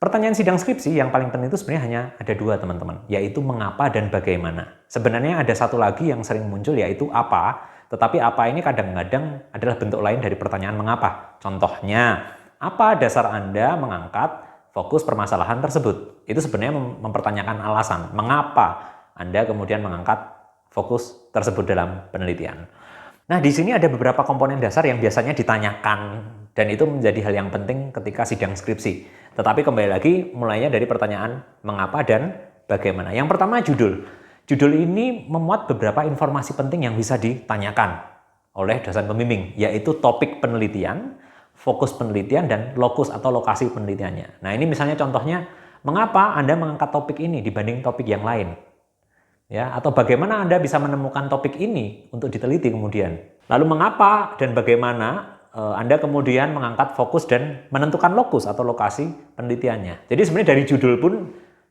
Pertanyaan sidang skripsi yang paling penting itu sebenarnya hanya ada dua, teman-teman, yaitu mengapa dan bagaimana. Sebenarnya ada satu lagi yang sering muncul, yaitu apa, tetapi apa ini kadang-kadang adalah bentuk lain dari pertanyaan mengapa. Contohnya, apa dasar Anda mengangkat fokus permasalahan tersebut? Itu sebenarnya mempertanyakan alasan, mengapa Anda kemudian mengangkat fokus tersebut dalam penelitian. Nah, di sini ada beberapa komponen dasar yang biasanya ditanyakan, dan itu menjadi hal yang penting ketika sidang skripsi. Tetapi kembali lagi, mulainya dari pertanyaan mengapa dan bagaimana. Yang pertama, judul. Judul ini memuat beberapa informasi penting yang bisa ditanyakan oleh dosen pembimbing, yaitu topik penelitian, fokus penelitian, dan lokus atau lokasi penelitiannya. Nah, ini misalnya contohnya, mengapa Anda mengangkat topik ini dibanding topik yang lain? Ya, atau bagaimana Anda bisa menemukan topik ini untuk diteliti kemudian. Lalu mengapa dan bagaimana Anda kemudian mengangkat fokus dan menentukan lokus atau lokasi penelitiannya. Jadi sebenarnya dari judul pun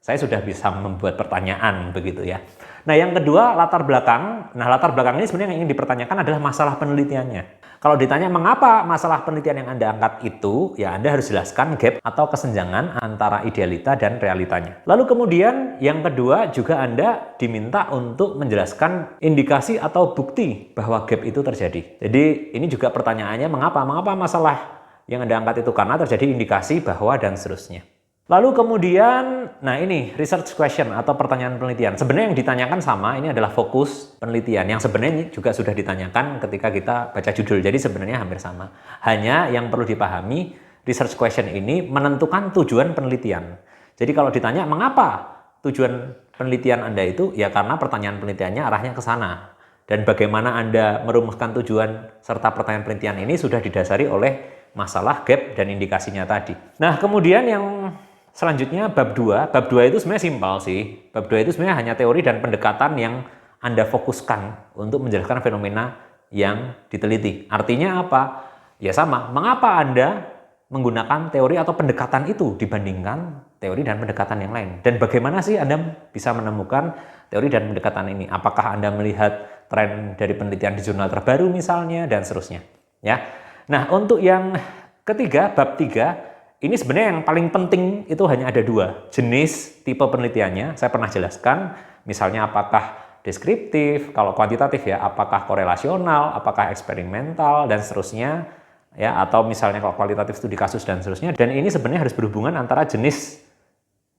saya sudah bisa membuat pertanyaan begitu ya. Nah, yang kedua, latar belakang. Nah, latar belakang ini sebenarnya yang ingin dipertanyakan adalah masalah penelitiannya. Kalau ditanya mengapa masalah penelitian yang Anda angkat itu, ya Anda harus jelaskan gap atau kesenjangan antara idealita dan realitanya. Lalu kemudian yang kedua juga Anda diminta untuk menjelaskan indikasi atau bukti bahwa gap itu terjadi. Jadi ini juga pertanyaannya mengapa? Mengapa masalah yang Anda angkat itu? Karena terjadi indikasi bahwa dan seterusnya. Lalu kemudian, nah ini research question atau pertanyaan penelitian. Sebenarnya yang ditanyakan sama, ini adalah fokus penelitian. Yang sebenarnya juga sudah ditanyakan ketika kita baca judul. Jadi sebenarnya hampir sama. Hanya yang perlu dipahami, research question ini menentukan tujuan penelitian. Jadi kalau ditanya mengapa tujuan penelitian Anda itu, ya karena pertanyaan penelitiannya arahnya ke sana. Dan bagaimana Anda merumuskan tujuan serta pertanyaan penelitian ini sudah didasari oleh masalah gap dan indikasinya tadi. Nah, kemudian yang selanjutnya bab 2. Bab 2 itu sebenarnya simpel sih. Bab 2 itu sebenarnya hanya teori dan pendekatan yang Anda fokuskan untuk menjelaskan fenomena yang diteliti. Artinya apa? Ya sama, mengapa Anda menggunakan teori atau pendekatan itu dibandingkan teori dan pendekatan yang lain? Dan bagaimana sih Anda bisa menemukan teori dan pendekatan ini? Apakah Anda melihat tren dari penelitian di jurnal terbaru misalnya, dan seterusnya. Ya. Nah, untuk yang ketiga, bab 3, ini sebenarnya yang paling penting itu hanya ada dua. Jenis tipe penelitiannya, saya pernah jelaskan, misalnya apakah deskriptif, kalau kuantitatif ya, apakah korelasional, apakah eksperimental, dan seterusnya, ya, atau misalnya kalau kualitatif studi kasus dan seterusnya. Dan ini sebenarnya harus berhubungan antara jenis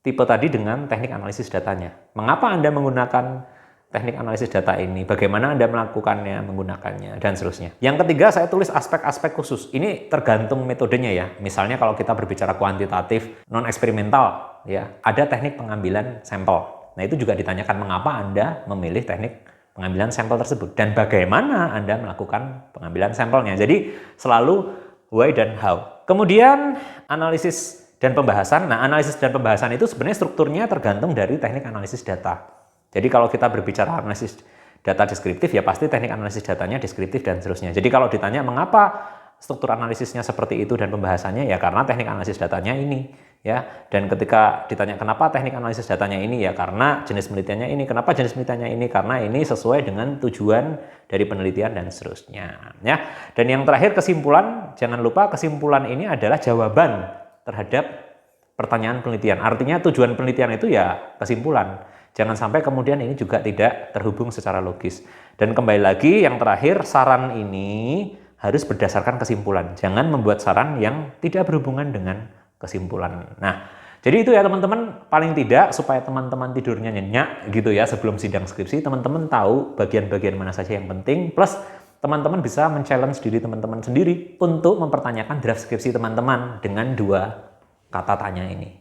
tipe tadi dengan teknik analisis datanya. Mengapa Anda menggunakan teknik analisis data ini, bagaimana Anda melakukannya, menggunakannya, dan seterusnya. Yang ketiga, saya tulis aspek-aspek khusus. Ini tergantung metodenya ya. Misalnya kalau kita berbicara kuantitatif, non-eksperimental, ya, ada teknik pengambilan sampel. Nah, itu juga ditanyakan mengapa Anda memilih teknik pengambilan sampel tersebut, dan bagaimana Anda melakukan pengambilan sampelnya. Jadi, selalu why dan how. Kemudian, analisis dan pembahasan. Nah, analisis dan pembahasan itu sebenarnya strukturnya tergantung dari teknik analisis data. Jadi kalau kita berbicara analisis data deskriptif, ya pasti teknik analisis datanya deskriptif dan seterusnya. Jadi kalau ditanya mengapa struktur analisisnya seperti itu dan pembahasannya, ya karena teknik analisis datanya ini, ya. Dan ketika ditanya kenapa teknik analisis datanya ini, ya karena jenis penelitiannya ini. Kenapa jenis penelitiannya ini? Karena ini sesuai dengan tujuan dari penelitian dan seterusnya, ya. Dan yang terakhir, kesimpulan. Jangan lupa kesimpulan ini adalah jawaban terhadap pertanyaan penelitian. Artinya tujuan penelitian itu ya kesimpulan. Jangan sampai kemudian ini juga tidak terhubung secara logis. Dan kembali lagi, yang terakhir, saran ini harus berdasarkan kesimpulan. Jangan membuat saran yang tidak berhubungan dengan kesimpulan. Nah, jadi itu ya teman-teman, paling tidak supaya teman-teman tidurnya nyenyak gitu ya sebelum sidang skripsi, teman-teman tahu bagian-bagian mana saja yang penting, plus teman-teman bisa men-challenge diri teman-teman sendiri untuk mempertanyakan draft skripsi teman-teman dengan dua kata tanya ini.